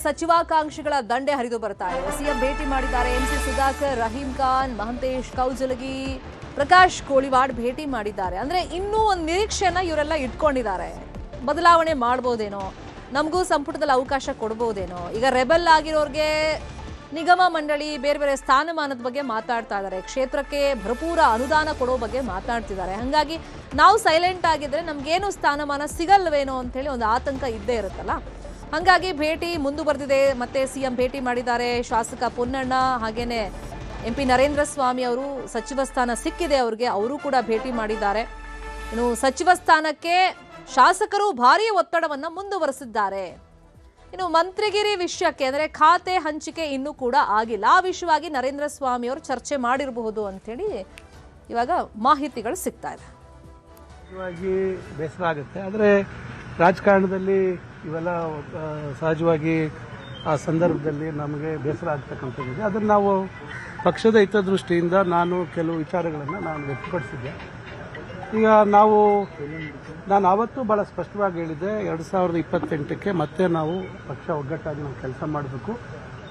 ಸಚಿವಾಕಾಂಕ್ಷಿಗಳ ದಂಡೆ ಹರಿದು ಬರ್ತಾ ಇದೆ. ಸಿಎಂ ಭೇಟಿ ಮಾಡಿದ್ದಾರೆ. ಎಂಸಿ ಸುಧಾಕರ್, ರಹೀಂ ಖಾನ್, ಮಹಂತೇಶ್ ಕೌಜಲಗಿ, ಪ್ರಕಾಶ್ ಕೋಳಿವಾಡ್ ಭೇಟಿ ಮಾಡಿದ್ದಾರೆ. ಅಂದ್ರೆ ಇನ್ನೂ ಒಂದು ನಿರೀಕ್ಷೆಯನ್ನ ಇವರೆಲ್ಲ ಇಟ್ಕೊಂಡಿದ್ದಾರೆ. ಬದಲಾವಣೆ ಮಾಡ್ಬೋದೇನೋ, ನಮಗೂ ಸಂಪುಟದಲ್ಲಿ ಅವಕಾಶ ಕೊಡ್ಬೋದೇನೋ. ಈಗ ರೆಬೆಲ್ ಆಗಿರೋರ್ಗೆ ನಿಗಮ ಮಂಡಳಿ ಬೇರೆ ಬೇರೆ ಸ್ಥಾನಮಾನದ ಬಗ್ಗೆ ಮಾತಾಡ್ತಾ ಇದ್ದಾರೆ. ಕ್ಷೇತ್ರಕ್ಕೆ ಭರಪೂರ ಅನುದಾನ ಕೊಡೋ ಬಗ್ಗೆ ಮಾತಾಡ್ತಿದ್ದಾರೆ. ಹಾಗಾಗಿ ನಾವು ಸೈಲೆಂಟ್ ಆಗಿದ್ರೆ ನಮ್ಗೇನು ಸ್ಥಾನಮಾನ ಸಿಗಲ್ವೇನೋ ಅಂತ ಹೇಳಿ ಒಂದು ಆತಂಕ ಇದ್ದೇ ಇರುತ್ತಲ್ಲ. ಹಾಗಾಗಿ ಭೇಟಿ ಮುಂದುವರೆದಿದೆ. ಮತ್ತೆ ಸಿಎಂ ಭೇಟಿ ಮಾಡಿದ್ದಾರೆ. ಶಾಸಕ ಪೊನ್ನಣ್ಣ ಹಾಗೇನೆ ಎಂಪಿ ನರೇಂದ್ರ ಸ್ವಾಮಿ ಅವರು ಸಚಿವ ಸ್ಥಾನ ಸಿಕ್ಕಿದೆ ಅವರಿಗೆ, ಅವರು ಕೂಡ ಭೇಟಿ ಮಾಡಿದ್ದಾರೆ. ಇನ್ನು ಸಚಿವ ಸ್ಥಾನಕ್ಕೆ ಶಾಸಕರು ಭಾರೀ ಒತ್ತಡವನ್ನ ಮುಂದುವರೆಸಿದ್ದಾರೆ. ಇನ್ನು ಮಂತ್ರಿಗಿರಿ ವಿಷಯಕ್ಕೆ ಅಂದ್ರೆ ಖಾತೆ ಹಂಚಿಕೆ ಇನ್ನೂ ಕೂಡ ಆಗಿಲ್ಲ. ಆ ವಿಷಯವಾಗಿ ನರೇಂದ್ರ ಸ್ವಾಮಿ ಅವರು ಚರ್ಚೆ ಮಾಡಿರಬಹುದು ಅಂತ ಹೇಳಿ ಇವಾಗ ಮಾಹಿತಿಗಳು ಸಿಗ್ತಾ ಇದೆ. ಬೇಸರ ಆಗುತ್ತೆ, ಆದರೆ ರಾಜಕಾರಣದಲ್ಲಿ ಇವೆಲ್ಲ ಸಹಜವಾಗಿ ಆ ಸಂದರ್ಭದಲ್ಲಿ ನಮಗೆ ಬೇಸರ ಆಗ್ತಕ್ಕಂಥದ್ದಿದೆ. ಅದನ್ನು ನಾವು ಪಕ್ಷದ ಹಿತದೃಷ್ಟಿಯಿಂದ ನಾನು ಕೆಲವು ವಿಚಾರಗಳನ್ನು ನಾನು ವ್ಯಕ್ತಪಡಿಸಿದ್ದೆ. ಈಗ ನಾನು ಆವತ್ತೂ ಭಾಳ ಸ್ಪಷ್ಟವಾಗಿ ಹೇಳಿದ್ದೆ, 2028ಕ್ಕೆ ಮತ್ತೆ ನಾವು ಪಕ್ಷ ಒಗ್ಗಟ್ಟಾಗಿ ನಾವು ಕೆಲಸ ಮಾಡಬೇಕು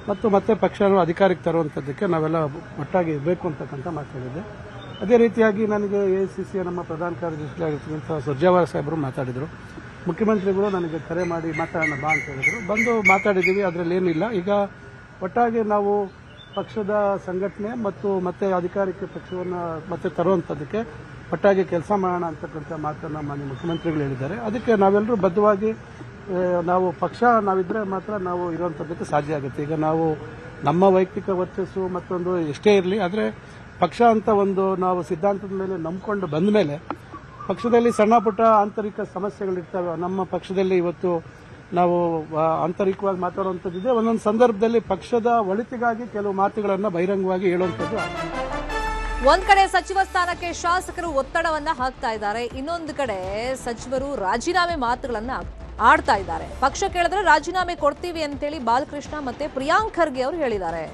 ಮತ್ತು ಮತ್ತೆ ಪಕ್ಷವನ್ನು ಅಧಿಕಾರಕ್ಕೆ ತರುವಂಥದ್ದಕ್ಕೆ ನಾವೆಲ್ಲ ಒಟ್ಟಾಗಿ ಇರಬೇಕು ಅಂತಕ್ಕಂಥ ಮಾತಾಡಿದ್ದೆ. ಅದೇ ರೀತಿಯಾಗಿ ನನಗೆ AICC ನಮ್ಮ ಪ್ರಧಾನ ಕಾರ್ಯದರ್ಶಿಯಾಗಿರ್ತಕ್ಕಂಥ ಸುರ್ಜೇವಾಲ ಸಾಹೇಬರು ಮಾತಾಡಿದರು. ಮುಖ್ಯಮಂತ್ರಿಗಳು ನನಗೆ ಕರೆ ಮಾಡಿ ಮಾತಾಡೋಣ ಬಾ ಅಂತ ಹೇಳಿದರು. ಬಂದು ಮಾತಾಡಿದ್ದೀವಿ, ಅದರಲ್ಲಿ ಏನಿಲ್ಲ. ಈಗ ಒಟ್ಟಾಗಿ ನಾವು ಪಕ್ಷದ ಸಂಘಟನೆ ಮತ್ತು ಮತ್ತೆ ಅಧಿಕಾರಕ್ಕೆ ಪಕ್ಷವನ್ನು ಮತ್ತೆ ತರುವಂಥದ್ದಕ್ಕೆ ಒಟ್ಟಾಗಿ ಕೆಲಸ ಮಾಡೋಣ ಅಂತಕ್ಕಂಥ ಮಾತನ್ನು ಮಾನ್ಯ ಮುಖ್ಯಮಂತ್ರಿಗಳು ಹೇಳಿದ್ದಾರೆ. ಅದಕ್ಕೆ ನಾವೆಲ್ಲರೂ ಬದ್ಧವಾಗಿ ನಾವು ಪಕ್ಷ ನಾವಿದ್ರೆ ಮಾತ್ರ ನಾವು ಇರುವಂಥದ್ದಕ್ಕೆ ಸಾಧ್ಯ ಆಗುತ್ತೆ. ಈಗ ನಾವು ನಮ್ಮ ವೈಯಕ್ತಿಕ ವರ್ಚಸ್ಸು ಮತ್ತೊಂದು ಎಷ್ಟೇ ಇರಲಿ, ಆದರೆ ಪಕ್ಷ ಅಂತ ಒಂದು ನಾವು ಸಿದ್ಧಾಂತದ ಮೇಲೆ ನಂಬಿಕೊಂಡು ಬಂದ ಮೇಲೆ ಪಕ್ಷದಲ್ಲಿ ಸಣ್ಣ ಪುಟ್ಟ ಆಂತರಿಕ ಸಮಸ್ಯೆಗಳಿರ್ತವೆ. ನಮ್ಮ ಪಕ್ಷದಲ್ಲಿ ಇವತ್ತು ನಾವು ಆಂತರಿಕವಾಗಿ ಮಾತಾಡುವಂಥದ್ದಿದೆ. ಒಂದೊಂದು ಸಂದರ್ಭದಲ್ಲಿ ಪಕ್ಷದ ಒಳಿತಿಗಾಗಿ ಕೆಲವು ಮಾತುಗಳನ್ನು ಬಹಿರಂಗವಾಗಿ ಹೇಳುವಂಥದ್ದು. ಒಂದ್ ಕಡೆ ಸಚಿವ ಸ್ಥಾನಕ್ಕೆ ಶಾಸಕರು ಒತ್ತಡವನ್ನ ಹಾಕ್ತಾ ಇದ್ದಾರೆ, ಇನ್ನೊಂದು ಕಡೆ ಸಚಿವರು ರಾಜೀನಾಮೆ ಮಾತುಗಳನ್ನ ಆಡ್ತಾ ಇದ್ದಾರೆ. ಪಕ್ಷ ಕೇಳಿದ್ರೆ ರಾಜೀನಾಮೆ ಕೊಡ್ತೀವಿ ಅಂತೇಳಿ ಬಾಲಕೃಷ್ಣ ಮತ್ತೆ ಪ್ರಿಯಾಂಕ್ ಖರ್ಗೆ ಅವರು ಹೇಳಿದ್ದಾರೆ.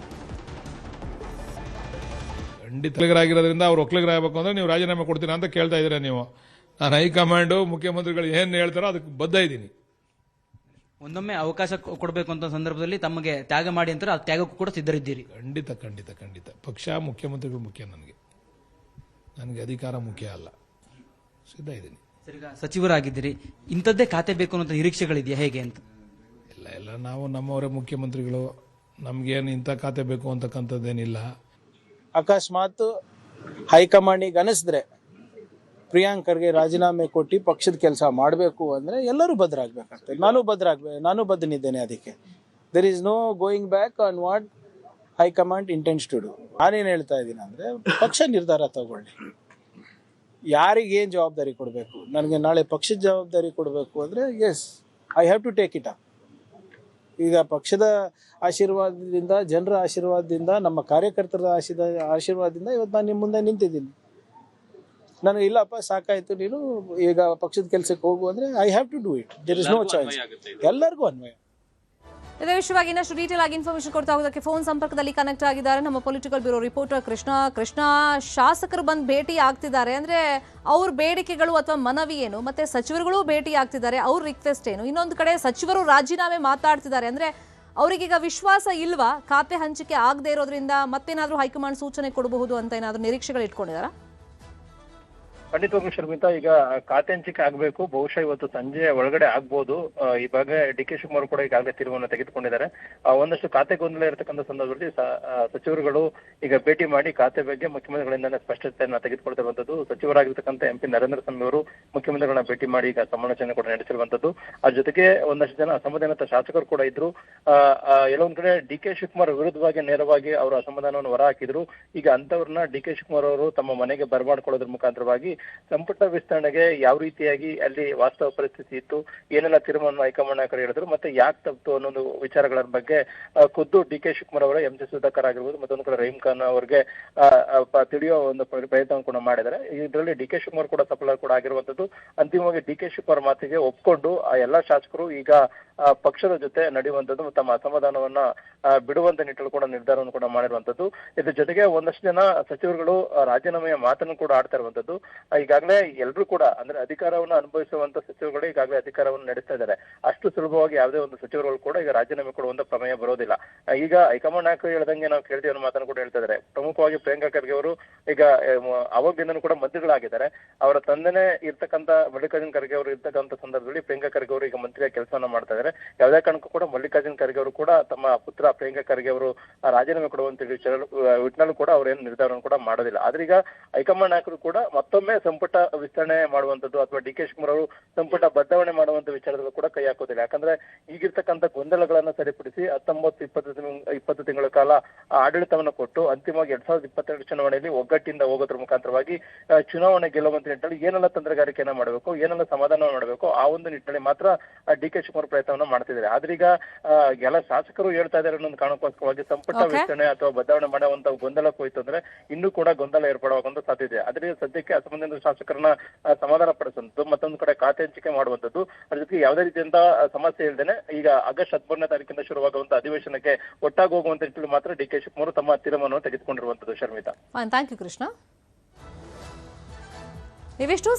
ಖಂಡಿತರಾಗಿರೋದ್ರಿಂದ ಅವ್ರು ಒಕ್ಕಲಿಗರಾಗಬೇಕು ಅಂದ್ರೆ ನೀವು ರಾಜೀನಾಮೆ ಕೊಡ್ತೀರಾ ಅಂತ ಕೇಳ್ತಾ ಇದ್ದೀರಾ ನೀವು. ನಾನು ಹೈಕಮಾಂಡು ಮುಖ್ಯಮಂತ್ರಿಗಳು ಏನು ಹೇಳ್ತಾರೋ ಅದಕ್ಕೆ ಬದ್ಧ ಇದ್ದೀನಿ. ಒಂದೊಮ್ಮೆ ಅವಕಾಶ ಕೊಡಬೇಕು ಅಂತ ಸಂದರ್ಭದಲ್ಲಿ ತಮಗೆ ತ್ಯಾಗ ಮಾಡಿ ಅಂತಾರೆ, ಆ ತ್ಯಾಗಕ್ಕೂ ಕೂಡ ಸಿದ್ಧರಿದ್ದೀರಿ? ಖಂಡಿತ ಖಂಡಿತ ಖಂಡಿತ. ಪಕ್ಷ ಮುಖ್ಯಮಂತ್ರಿಗಳು ಮುಖ್ಯ, ನನಗೆ ಅಧಿಕಾರ ಮುಖ್ಯ ಅಲ್ಲ. ಸಿದ್ಧ ಇದ್ದೀನಿ. ಈಗ ಸಚಿವರಾಗಿದ್ದೀರಿ, ಇಂಥದ್ದೇ ಖಾತೆ ಬೇಕು ಅನ್ನೋ ನಿರೀಕ್ಷೆಗಳಿದೆಯಾ ಹೇಗೆ ಅಂತ? ಇಲ್ಲ ನಾವು ನಮ್ಮವರೇ ಮುಖ್ಯಮಂತ್ರಿಗಳು, ನಮ್ಗೇನು ಇಂಥ ಖಾತೆ ಬೇಕು ಅಂತಕ್ಕಂಥದ್ದೇನಿಲ್ಲ. ಅಕಸ್ಮಾತ್ ಹೈಕಮಾಂಡಿಗೆ ಅನಿಸಿದ್ರೆ ಪ್ರಿಯಾಂಕ್ ಖರ್ಗೆ ರಾಜೀನಾಮೆ ಕೊಟ್ಟು ಪಕ್ಷದ ಕೆಲಸ ಮಾಡಬೇಕು ಅಂದರೆ ಎಲ್ಲರೂ ಬದ್ಧರಾಗಬೇಕಾಗ್ತದೆ. ನಾನು ಬದ್ಧನಿದ್ದೇನೆ. ಅದಕ್ಕೆ there is no going back on what high command intends to do. ನಾನೇನು ಹೇಳ್ತಾ ಇದ್ದೀನಿ ಅಂದರೆ ಪಕ್ಷ ನಿರ್ಧಾರ ತಗೊಳ್ಳಿ, ಯಾರಿಗೇನು ಜವಾಬ್ದಾರಿ ಕೊಡಬೇಕು. ನನಗೆ ನಾಳೆ ಪಕ್ಷದ ಜವಾಬ್ದಾರಿ ಕೊಡಬೇಕು ಅಂದರೆ yes, I have to take it up. ಈಗ ಪಕ್ಷದ ಆಶೀರ್ವಾದದಿಂದ, ಜನರ ಆಶೀರ್ವಾದದಿಂದ, ನಮ್ಮ ಕಾರ್ಯಕರ್ತರ ಆಶೀರ್ವಾದದಿಂದ ಇವತ್ತು ನಾನು ನಿಮ್ಮ ಮುಂದೆ ನಿಂತಿದ್ದೀನಿ. ನಾನು ಇಲ್ಲಪ್ಪ ಸಾಕಾಯ್ತು, ನೀನು ಈಗ ಪಕ್ಷದ ಕೆಲಸಕ್ಕೆ ಹೋಗು ಅಂದ್ರೆ I have to do it. There is no choice. ಎಲ್ಲರಿಗೂ ಅನ್ವಯ. ಇದೇ ವಿಷಯವಾಗಿ ಇನ್ನಷ್ಟು ಡೀಟೇಲ್ ಆಗಿ ಇನ್ಫಾರ್ಮೇಶನ್ ಕೊಡ್ತಾ ಹೋಗೋದಕ್ಕೆ ಫೋನ್ ಸಂಪರ್ಕದಲ್ಲಿ ಕನೆಕ್ಟ್ ಆಗಿದ್ದಾರೆ ನಮ್ಮ ಪೊಲಿಟಿಕಲ್ ಬ್ಯೂರೋ ರಿಪೋರ್ಟರ್ ಕೃಷ್ಣ. ಶಾಸಕರು ಬಂದು ಭೇಟಿ ಆಗ್ತಿದ್ದಾರೆ ಅಂದ್ರೆ ಅವ್ರ ಬೇಡಿಕೆಗಳು ಅಥವಾ ಮನವಿ ಏನು, ಮತ್ತೆ ಸಚಿವರುಗಳು ಭೇಟಿ ಆಗ್ತಿದ್ದಾರೆ, ಅವ್ರ ರಿಕ್ವೆಸ್ಟ್ ಏನು? ಇನ್ನೊಂದು ಕಡೆ ಸಚಿವರು ರಾಜೀನಾಮೆ ಮಾತಾಡ್ತಿದ್ದಾರೆ ಅಂದ್ರೆ ಅವರಿಗೀಗ ವಿಶ್ವಾಸ ಇಲ್ವಾ? ಖಾತೆ ಹಂಚಿಕೆ ಆಗದೆ ಇರೋದ್ರಿಂದ ಮತ್ತೇನಾದ್ರೂ ಹೈಕಮಾಂಡ್ ಸೂಚನೆ ಕೊಡಬಹುದು ಅಂತ ಏನಾದ್ರೂ ನಿರೀಕ್ಷೆಗಳು ಇಟ್ಕೊಂಡಿದಾರಾ? ಖಂಡಿತವಾಗ್ಲೂ ಶರ್ಮಿತಾ, ಈಗ ಖಾತೆ ಹಂಚಿಕೆ ಆಗ್ಬೇಕು, ಬಹುಶಃ ಇವತ್ತು ಸಂಜೆ ಒಳಗಡೆ ಆಗ್ಬೋದು. ಈ ಬಗ್ಗೆ DK ಶಿವಕುಮಾರ್ ಕೂಡ ಈಗಾಗಲೇ ತೀರ್ಮಾನ ತೆಗೆದುಕೊಂಡಿದ್ದಾರೆ. ಒಂದಷ್ಟು ಖಾತೆ ಗೊಂದಲ ಇರತಕ್ಕಂಥ ಸಂದರ್ಭದಲ್ಲಿ ಸಚಿವರುಗಳು ಈಗ ಭೇಟಿ ಮಾಡಿ ಖಾತೆ ಬಗ್ಗೆ ಮುಖ್ಯಮಂತ್ರಿಗಳಿಂದ ಸ್ಪಷ್ಟತೆಯನ್ನ ತೆಗೆದುಕೊಳ್ತಿರುವಂತದ್ದು. ಸಚಿವರಾಗಿರ್ತಕ್ಕಂಥ MP ನರೇಂದ್ರ ಸ್ವಾಮಿ ಅವರು ಮುಖ್ಯಮಂತ್ರಿಗಳನ್ನ ಭೇಟಿ ಮಾಡಿ ಈಗ ಸಮಾಲೋಚನೆ ಕೂಡ ನಡೆಸಿರುವಂತದ್ದು. ಅದ್ರ ಜೊತೆಗೆ ಒಂದಷ್ಟು ಜನ ಅಸಮಾಧಾನಿತ ಶಾಸಕರು ಕೂಡ ಇದ್ರು. ಎಲ್ಲೊಂದ್ ಕಡೆ DK ಶಿವಕುಮಾರ್ ವಿರುದ್ಧವಾಗಿ ನೇರವಾಗಿ ಅವರ ಅಸಮಾಧಾನವನ್ನು ಹೊರಹಾಕಿದ್ರು. ಈಗ ಅಂತವ್ರನ್ನ DK ಶಿವಕುಮಾರ್ ಅವರು ತಮ್ಮ ಮನೆಗೆ ಬರಮಾಡ್ಕೊಳ್ಳೋದ್ರ ಮುಖಾಂತರವಾಗಿ ಸಂಪುಟ ವಿಸ್ತರಣೆಗೆ ಯಾವ ರೀತಿಯಾಗಿ ಅಲ್ಲಿ ವಾಸ್ತವ ಪರಿಸ್ಥಿತಿ ಇತ್ತು, ಏನೆಲ್ಲ ತೀರ್ಮಾನ ಹೈಕಮಾಂಡ್ ನಾಯಕರು ಹೇಳಿದ್ರು, ಮತ್ತೆ ಯಾಕೆ ತಪ್ಪು ಅನ್ನೋದು ವಿಚಾರಗಳ ಬಗ್ಗೆ ಖುದ್ದು DK ಶಿವಕುಮಾರ್ ಅವರ MC ಸುಧಾಕರ್ ಆಗಿರ್ಬೋದು, ಮತ್ತೊಂದು ಕಡೆ ರಹೀಂ ಖಾನ್ ಅವರಿಗೆ ತಿಳಿಯೋ ಒಂದು ಪ್ರಯತ್ನ ಕೂಡ ಮಾಡಿದ್ದಾರೆ. ಇದರಲ್ಲಿ DK ಶಿವಕುಮಾರ್ ಕೂಡ ಸಫಲ ಕೂಡ ಆಗಿರುವಂತದ್ದು. ಅಂತಿಮವಾಗಿ DK ಶಿವಕುಮಾರ್ ಮಾತಿಗೆ ಒಪ್ಕೊಂಡು ಆ ಎಲ್ಲಾ ಶಾಸಕರು ಈಗ ಪಕ್ಷದ ಜೊತೆ ನಡೆಯುವಂತದ್ದು, ತಮ್ಮ ಅಸಮಾಧಾನವನ್ನ ಬಿಡುವಂತ ನಿಟ್ಟಲ್ಲಿ ಕೂಡ ನಿರ್ಧಾರವನ್ನು ಕೂಡ ಮಾಡಿರುವಂತದ್ದು. ಇದ್ರ ಜೊತೆಗೆ ಒಂದಷ್ಟು ಜನ ಸಚಿವರುಗಳು ರಾಜೀನಾಮೆಯ ಮಾತನ್ನು ಕೂಡ ಆಡ್ತಾ ಇರುವಂತದ್ದು. ಈಗಾಗಲೇ ಎಲ್ಲರೂ ಕೂಡ ಅಂದ್ರೆ ಅಧಿಕಾರವನ್ನು ಅನುಭವಿಸುವಂತ ಸಚಿವರುಗಳು ಈಗಾಗಲೇ ಅಧಿಕಾರವನ್ನು ನಡೆಸ್ತಾ ಇದ್ದಾರೆ. ಅಷ್ಟು ಸುಲಭವಾಗಿ ಯಾವುದೇ ಒಂದು ಸಚಿವರುಗಳು ಕೂಡ ಈಗ ರಾಜೀನಾಮೆ ಕೊಡುವಂತ ಪ್ರಮೇಯ ಬರೋದಿಲ್ಲ. ಈಗ ಹೈಕಮಾಂಡ್ ನಾಯಕರು ಹೇಳ್ದಂಗೆ ನಾವು ಕೇಳ್ತೀವಿ ಅನ್ನೋ ಮಾತನ್ನು ಕೂಡ ಹೇಳ್ತಾ ಇದ್ದಾರೆ. ಪ್ರಮುಖವಾಗಿ ಪ್ರಿಯಾಂಕಾ ಖರ್ಗೆ ಅವರು ಈಗ ಅವಾಗ್ಲಿಂದನೂ ಕೂಡ ಮಂತ್ರಿಗಳಾಗಿದ್ದಾರೆ. ಅವರ ತಂದೆನೇ ಇರ್ತಕ್ಕಂಥ ಮಲ್ಲಿಕಾರ್ಜುನ್ ಖರ್ಗೆ ಅವರು ಇರ್ತಕ್ಕಂಥ ಸಂದರ್ಭದಲ್ಲಿ ಪ್ರಿಯಾಂಕಾ ಖರ್ಗೆ ಅವರು ಈಗ ಮಂತ್ರಿಯ ಕೆಲಸವನ್ನ ಮಾಡ್ತಾ ಇದ್ದಾರೆ. ಯಾವುದೇ ಕಾರಣಕ್ಕೂ ಕೂಡ ಮಲ್ಲಿಕಾರ್ಜುನ್ ಖರ್ಗೆ ಅವರು ಕೂಡ ತಮ್ಮ ಪುತ್ರ ಪ್ರಿಯಾಂಕಾ ಖರ್ಗೆ ಅವರು ರಾಜೀನಾಮೆ ಕೊಡುವಂತ ವಿಚಾರ ಕೂಡ ಅವರೇನು ನಿರ್ಧಾರವನ್ನು ಕೂಡ ಮಾಡೋದಿಲ್ಲ. ಆದ್ರೆ ಈಗ ಹೈಕಮಾಂಡ್ ನಾಯಕರು ಕೂಡ ಮತ್ತೊಮ್ಮೆ ಸಂಪುಟ ವಿಸ್ತರಣೆ ಮಾಡುವಂತದ್ದು ಅಥವಾ ಡಿ ಕೆ ಶಿವಕುಮಾರ್ ಅವರು ಸಂಪುಟ ಬದಲಾವಣೆ ಮಾಡುವಂತ ವಿಚಾರದಲ್ಲೂ ಕೂಡ ಕೈ ಹಾಕೋದಿಲ್ಲ. ಯಾಕಂದ್ರೆ ಈಗಿರ್ತಕ್ಕಂಥ ಗೊಂದಲಗಳನ್ನ ಸರಿಪಡಿಸಿ 19-20 ತಿಂಗಳ ಕಾಲ ಆಡಳಿತವನ್ನು ಕೊಟ್ಟು ಅಂತಿಮವಾಗಿ 2022 ಚುನಾವಣೆಯಲ್ಲಿ ಒಗ್ಗಟ್ಟಿಂದ ಹೋಗೋದ್ರ ಮುಖಾಂತರವಾಗಿ ಚುನಾವಣೆ ಗೆಲ್ಲುವಂತ ನಿಟ್ಟಿನಲ್ಲಿ ಏನೆಲ್ಲ ತಂತ್ರಗಾರಿಕೆಯನ್ನ ಮಾಡಬೇಕು, ಏನೆಲ್ಲ ಸಮಾಧಾನ ಮಾಡಬೇಕು, ಆ ಒಂದು ನಿಟ್ಟಿನಲ್ಲಿ ಮಾತ್ರ ಡಿ ಕೆ ಶಿವಕುಮಾರ್ ಪ್ರಯತ್ನವನ್ನ ಮಾಡ್ತಿದ್ದಾರೆ. ಆದ್ರೆ ಈಗ ಎಲ್ಲ ಶಾಸಕರು ಹೇಳ್ತಾ ಇದ್ದಾರೆ ಅನ್ನೊಂದು ಕಾರಣಕ್ಕೋಸ್ಕರವಾಗಿ ಸಂಪುಟ ವಿಸ್ತರಣೆ ಅಥವಾ ಬದಲಾವಣೆ ಮಾಡುವಂತ ಗೊಂದಲಕ್ಕೆ ಹೋಯ್ತು ಅಂದ್ರೆ ಇನ್ನೂ ಕೂಡ ಗೊಂದಲ ಏರ್ಪಡುವಂತ ಸಾಧ್ಯತೆ. ಆದ್ರೆ ಸದ್ಯಕ್ಕೆ ಅಸಂಬಂಧಿತ ಶಾಸಕರನ್ನ ಸಮಾಧಾನ ಪಡಿಸುವಂಥದ್ದು, ಮತ್ತೊಂದು ಕಡೆ ಖಾತೆ ಹಂಚಿಕೆ ಮಾಡುವಂತದ್ದು, ಅದ್ರ ಜೊತೆಗೆ ಯಾವುದೇ ರೀತಿಯಂತ ಸಮಸ್ಯೆ ಇಲ್ಲದೇನೆ ಈಗ ಆಗಸ್ಟ್ 13ನೇ ತಾರೀಕಿಂದ ಶುರುವಾಗುವಂತ ಅಧಿವೇಶನಕ್ಕೆ ಒಟ್ಟಾಗಿ ಹೋಗುವಂತ ನಿಟ್ಟಿನಲ್ಲಿ ಮಾತ್ರ ಡಿ ಕೆ ಶಿವಕುಮಾರ್ ತಮ್ಮ ತೀರ್ಮಾನವನ್ನು ತೆಗೆದುಕೊಂಡಿರುವಂತದ್ದು. Sharmita, thank you Krishna. ನೀವಿಷ್ಟು